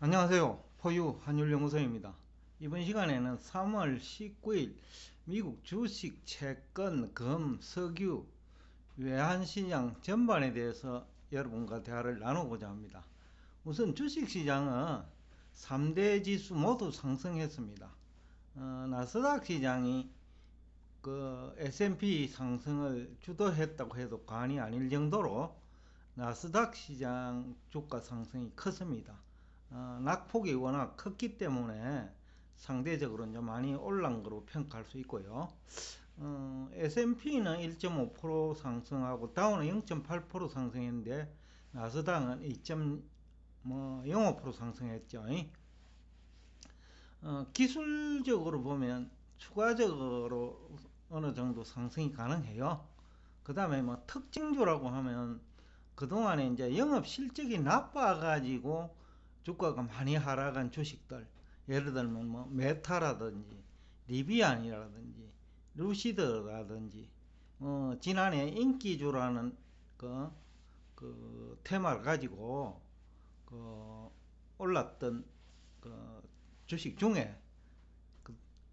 안녕하세요. 포유 환율연구소입니다. 이번 시간에는 3월 19일 미국 주식, 채권, 금, 석유, 외환시장 전반에 대해서 여러분과 대화를 나누고자 합니다. 우선 주식시장은 3대 지수 모두 상승했습니다. 나스닥 시장이 S&P 상승을 주도했다고 해도 과언이 아닐 정도로 나스닥 시장 주가 상승이 컸습니다. 낙폭이 워낙 컸기 때문에 상대적으로 이제 많이 올란 거로 평가할 수 있고요. S&P는 1.5% 상승하고 다우는 0.8% 상승했는데 나스닥은 2.05% 상승했죠. 기술적으로 보면 추가적으로 어느 정도 상승이 가능해요. 그 다음에 뭐 특징주라고 하면 그동안에 이제 영업 실적이 나빠가지고 주가가 많이 하락한 주식들, 예를 들면 뭐 메타라든지 리비안이라든지 루시드라든지 지난해 인기주라는 그 테마를 가지고 올랐던 주식 중에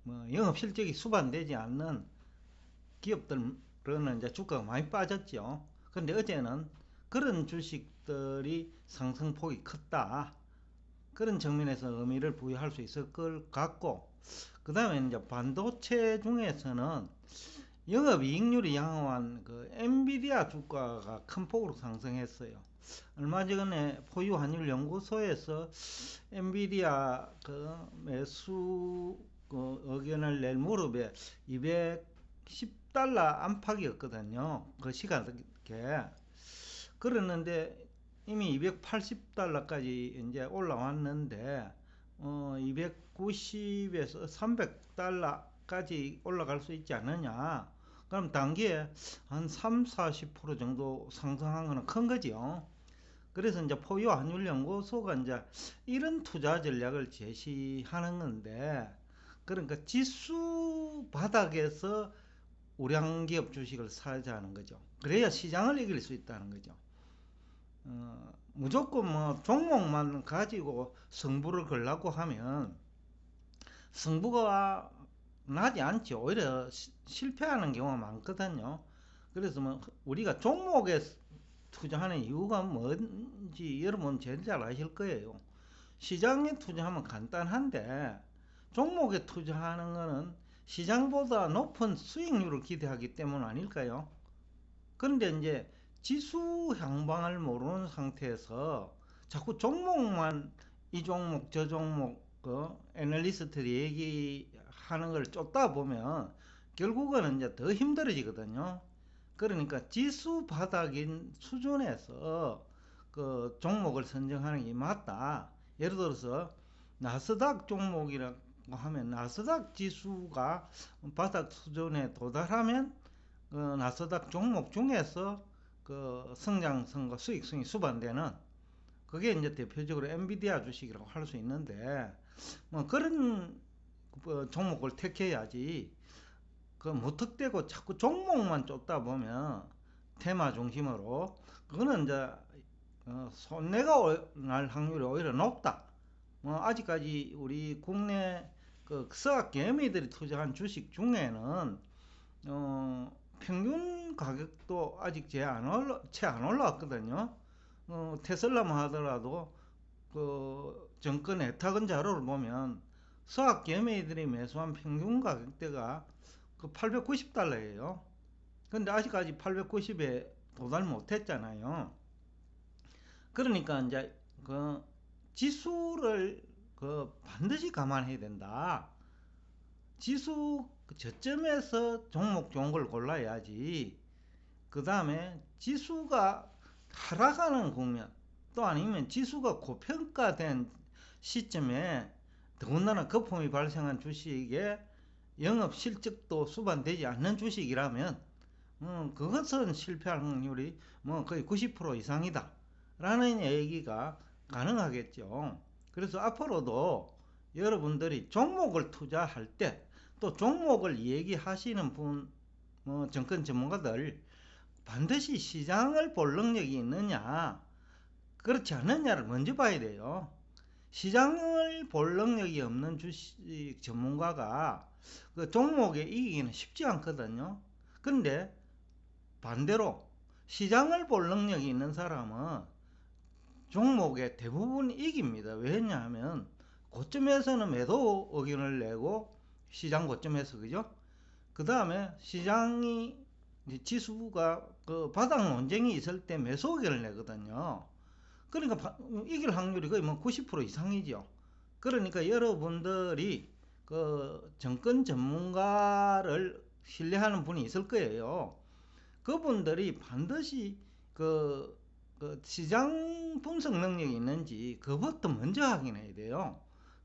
뭐 영업 실적이 수반되지 않는 기업들은 이제 주가가 많이 빠졌죠. 근데 어제는 그런 주식들이 상승폭이 컸다, 그런 측면에서 의미를 부여할 수 있을 것 같고, 그 다음에 이제 반도체 중에서는 영업이익률이 양호한 엔비디아 주가가 큰 폭으로 상승했어요. 얼마 전에 포유 환율 연구소에서 엔비디아 매수 의견을 낼 무렵에 210달러 안팎이었거든요. 그 시간에. 그랬는데 이미 280달러까지 이제 올라왔는데 290에서 300달러까지 올라갈 수 있지 않느냐. 그럼 단기에 한 3, 40% 정도 상승한 거는 큰 거죠. 그래서 이제 포유 환율 연구소가 이제 이런 투자 전략을 제시하는 건데, 그러니까 지수 바닥에서 우량 기업 주식을 사자는 거죠. 그래야 시장을 이길 수 있다는 거죠. 무조건 뭐 종목만 가지고 승부를 걸라고 하면 승부가 나지 않죠. 오히려 실패하는 경우가 많거든요. 그래서 뭐 우리가 종목에 투자하는 이유가 뭔지 여러분 제일 잘 아실 거예요. 시장에 투자하면 간단한데 종목에 투자하는 거는 시장보다 높은 수익률을 기대하기 때문 아닐까요? 그런데 이제 지수 향방을 모르는 상태에서 자꾸 종목만, 이 종목 저 종목 애널리스트들이 얘기하는 걸 쫓다 보면 결국은 이제 더 힘들어지거든요. 그러니까 지수 바닥인 수준에서 종목을 선정하는 게 맞다. 예를 들어서 나스닥 종목이라고 하면 나스닥 지수가 바닥 수준에 도달하면 나스닥 종목 중에서 성장성과 수익성이 수반되는, 그게 이제 대표적으로 엔비디아 주식이라고 할 수 있는데, 뭐 그런 종목을 택해야지. 무턱대고 자꾸 종목만 쫓다 보면 테마 중심으로 그거는 이제 손해가 날 확률이 오히려 높다. 뭐 아직까지 우리 국내 서학 개미들이 투자한 주식 중에는 평균 가격도 아직 채 안 올라왔거든요. 테슬라만 하더라도 정권 애탁은 자료를 보면 서학 개미들이 매수한 평균 가격대가 890달러예요. 근데 아직까지 890에 도달 못했잖아요. 그러니까 이제 지수를 반드시 감안해야 된다. 지수 저점에서 종목 좋은 걸 골라야지. 그 다음에 지수가 하락하는 국면, 또 아니면 지수가 고평가된 시점에 더군다나 거품이 발생한 주식에 영업 실적도 수반되지 않는 주식이라면 그것은 실패할 확률이 뭐 거의 90% 이상이다 라는 얘기가 가능하겠죠. 그래서 앞으로도 여러분들이 종목을 투자할 때, 또 종목을 얘기하시는 정권 전문가들, 반드시 시장을 볼 능력이 있느냐 그렇지 않느냐를 먼저 봐야 돼요. 시장을 볼 능력이 없는 주식 전문가가 그 종목에 이기기는 쉽지 않거든요. 그런데 반대로 시장을 볼 능력이 있는 사람은 종목에 대부분 이깁니다. 왜냐하면 고점에서는 매도 의견을 내고 시장 고점에서 그죠? 그 다음에 시장이 지수가 그 바닥 논쟁이 있을 때 매수 의견을 내거든요. 그러니까 이길 확률이 거의 뭐 90% 이상이죠. 그러니까 여러분들이 그 정권 전문가를 신뢰하는 분이 있을 거예요. 그분들이 반드시 그, 그 시장 분석 능력이 있는지 그것부터 먼저 확인해야 돼요.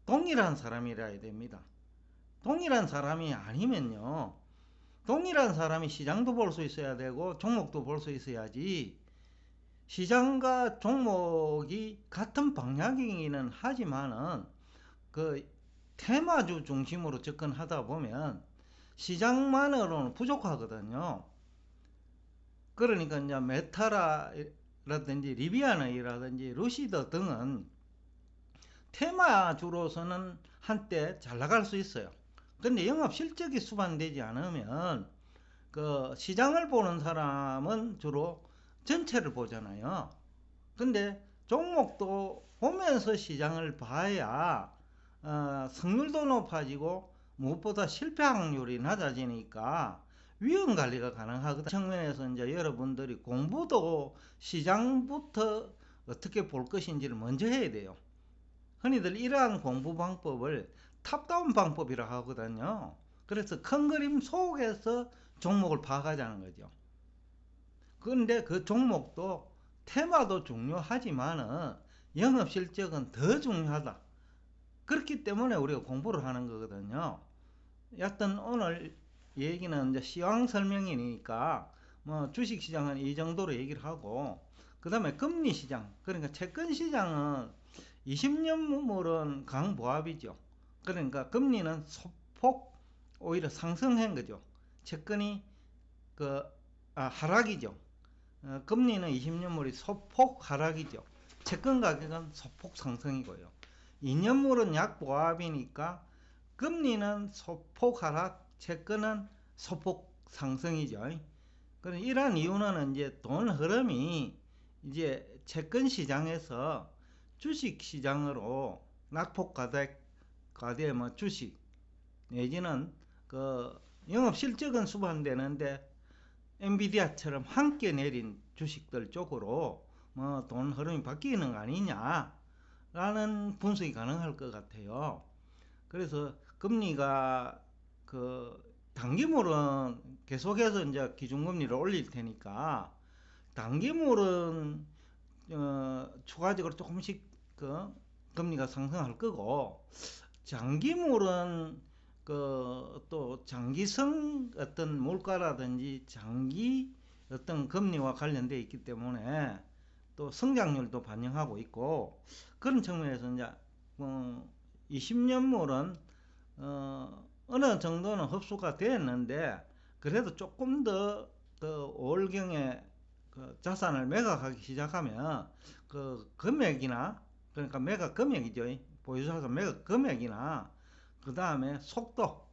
동일한 사람이라 됩니다. 동일한 사람이 아니면요. 동일한 사람이 시장도 볼 수 있어야 되고 종목도 볼 수 있어야지, 시장과 종목이 같은 방향이기는 하지만은 그 테마주 중심으로 접근하다 보면 시장만으로는 부족하거든요. 그러니까 이제 메타라든지 리비아나이라든지 루시드 등은 테마주로서는 한때 잘 나갈 수 있어요. 근데 영업 실적이 수반되지 않으면 그 시장을 보는 사람은 주로 전체를 보잖아요. 근데 종목도 보면서 시장을 봐야 성률도 높아지고 무엇보다 실패 확률이 낮아지니까 위험 관리가 가능하거든요. 측면에서 이제 여러분들이 공부도 시장부터 어떻게 볼 것인지를 먼저 해야 돼요. 흔히들 이러한 공부 방법을 탑다운 방법이라고 하거든요. 그래서 큰 그림 속에서 종목을 파악하자는 거죠. 그런데 그 종목도 테마도 중요하지만 영업 실적은 더 중요하다. 그렇기 때문에 우리가 공부를 하는 거거든요. 여튼 오늘 얘기는 이제 시황 설명이니까 뭐 주식 시장은 이 정도로 얘기를 하고, 그 다음에 금리 시장, 그러니까 채권 시장은 20년물은 강보합이죠. 그러니까 금리는 소폭 오히려 상승한 거죠. 채권이 하락이죠. 금리는 20년물이 소폭 하락이죠. 채권 가격은 소폭 상승이고요. 2년물은 약보합이니까 금리는 소폭 하락, 채권은 소폭 상승이죠. 그럼 이러한 이유는 이제 돈 흐름이 이제 채권 시장에서 주식 시장으로 낙폭 과대 뭐 주식 내지는 그 영업 실적은 수반되는데 엔비디아처럼 함께 내린 주식들 쪽으로 뭐 돈 흐름이 바뀌는 거 아니냐라는 분석이 가능할 것 같아요. 그래서 금리가 그 단기물은 계속해서 이제 기준금리를 올릴 테니까 단기물은 추가적으로 조금씩 그 금리가 상승할 거고, 장기물은 또 장기성 어떤 물가라든지 장기 어떤 금리와 관련되어 있기 때문에 또 성장률도 반영하고 있고, 그런 측면에서 이제 20년물은 어느 정도는 흡수가 됐는데 그래도 조금 더 그 5월경에 그 자산을 매각하기 시작하면 그 금액이나, 그러니까 매각 금액이죠. 보유자산 매각 금액이나 그 다음에 속도,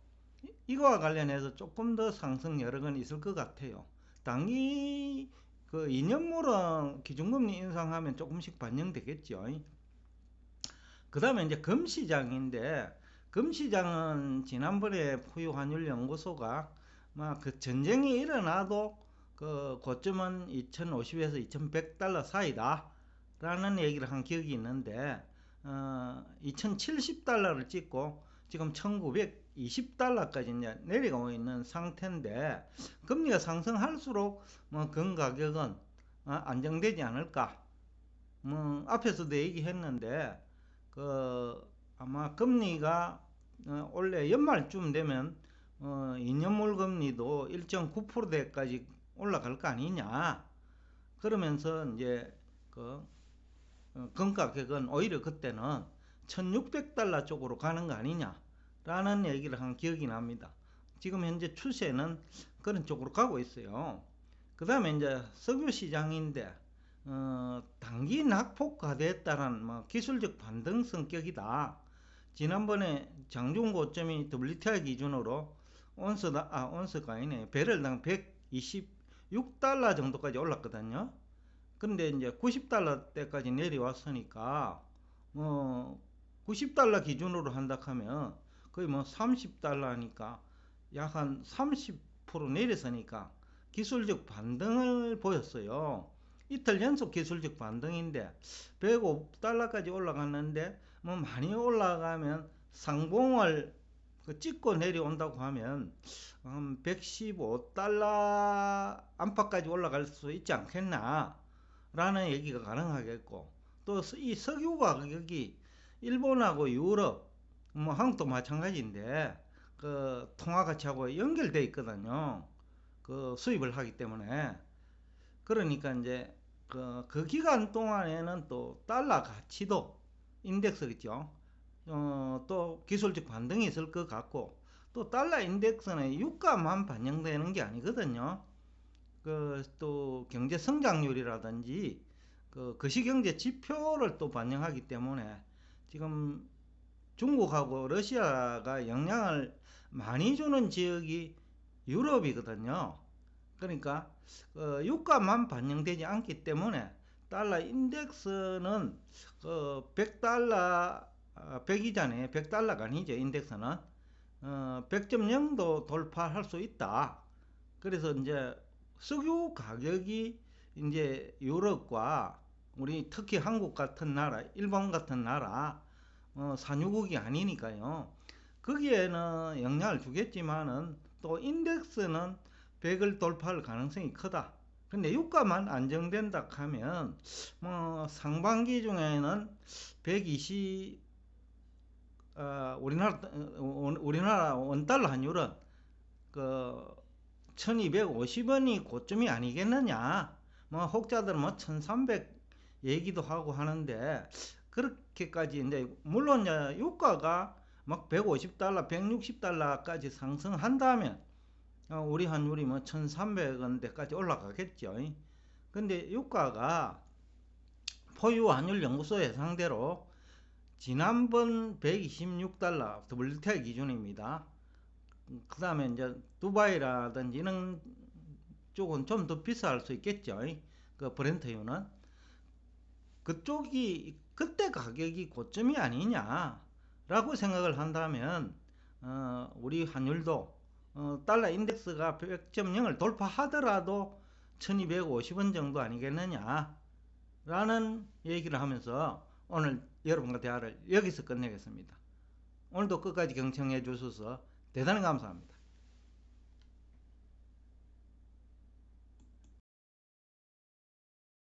이거와 관련해서 조금 더 상승 여력은 있을 것 같아요. 단기 그 2년물은 기준금리 인상하면 조금씩 반영되겠죠. 그 다음에 이제 금시장인데, 금시장은 지난번에 포유환율연구소가 막 그 전쟁이 일어나도 그 고점은 2050에서 2100달러 사이다 라는 얘기를 한 기억이 있는데 2070달러를 찍고 지금 1920달러까지 이제 내려가고 있는 상태인데, 금리가 상승할수록 뭐 금 가격은 안정되지 않을까. 뭐 앞에서도 얘기했는데 아마 금리가 올해 연말쯤 되면 2년물 금리도 1.9%대까지 올라갈 거 아니냐. 그러면서 이제 금 가격은 오히려 그때는 1600달러 쪽으로 가는 거 아니냐라는 얘기를 한 기억이 납니다. 지금 현재 추세는 그런 쪽으로 가고 있어요. 그 다음에 이제 석유 시장인데, 단기 낙폭 과대에 따른 기술적 반등 성격이다. 지난번에 장중 고점이 WTI 기준으로 온스가 아니네. 배럴당 126달러 정도까지 올랐거든요. 근데 이제 90달러 때까지 내려왔으니까 90달러 기준으로 한다 하면 거의 30달러니까 약 한 30% 내렸으니까 기술적 반등을 보였어요. 이틀 연속 기술적 반등인데 105달러까지 올라갔는데 많이 올라가면 상봉을 찍고 내려온다고 하면 115달러 안팎까지 올라갈 수 있지 않겠나 라는 얘기가 가능하겠고, 또 이 석유 가격이 일본하고 유럽, 한국도 마찬가지인데 그 통화 가치하고 연결돼 있거든요. 그 수입을 하기 때문에. 그러니까 이제 그 기간 동안에는 또 달러 가치도 인덱스겠죠. 또 기술적 반등이 있을 것 같고, 또 달러 인덱스는 유가만 반영되는 게 아니거든요. 또 경제 성장률이라든지 거시경제 지표를 또 반영하기 때문에 지금 중국하고 러시아가 영향을 많이 주는 지역이 유럽이거든요. 그러니까 유가만 반영되지 않기 때문에 달러 인덱스는 100달러 100이잖아요. 100달러가 아니죠. 인덱스는 100.0도 돌파할 수 있다. 그래서 이제 석유 가격이 이제 유럽과 우리 특히 한국 같은 나라, 일본 같은 나라 산유국이 아니니까요. 거기에는 영향을 주겠지만은 또 인덱스는 100을 돌파할 가능성이 크다. 근데 유가만 안정된다 하면 상반기 중에는 120 우리나라 원달러 환율은 1250원이 고점이 아니겠느냐. 혹자들은 1300 얘기도 하고 하는데, 그렇게까지 이제 물론 유가가 150달러, 160달러까지 상승한다면 우리 환율이 1300원대까지 올라가겠죠. 근데 유가가 포유 환율 연구소 예상대로 지난번 126달러 WTI 기준입니다. 그 다음에 이제 두바이라든지 이런 쪽은 좀 더 비쌀 수 있겠죠. 그 브렌트유는 그쪽이 그때 가격이 고점이 아니냐라고 생각을 한다면 우리 환율도 달러 인덱스가 100.0을 돌파하더라도 1250원 정도 아니겠느냐 라는 얘기를 하면서 오늘 여러분과 대화를 여기서 끝내겠습니다. 오늘도 끝까지 경청해 주셔서 대단히 감사합니다.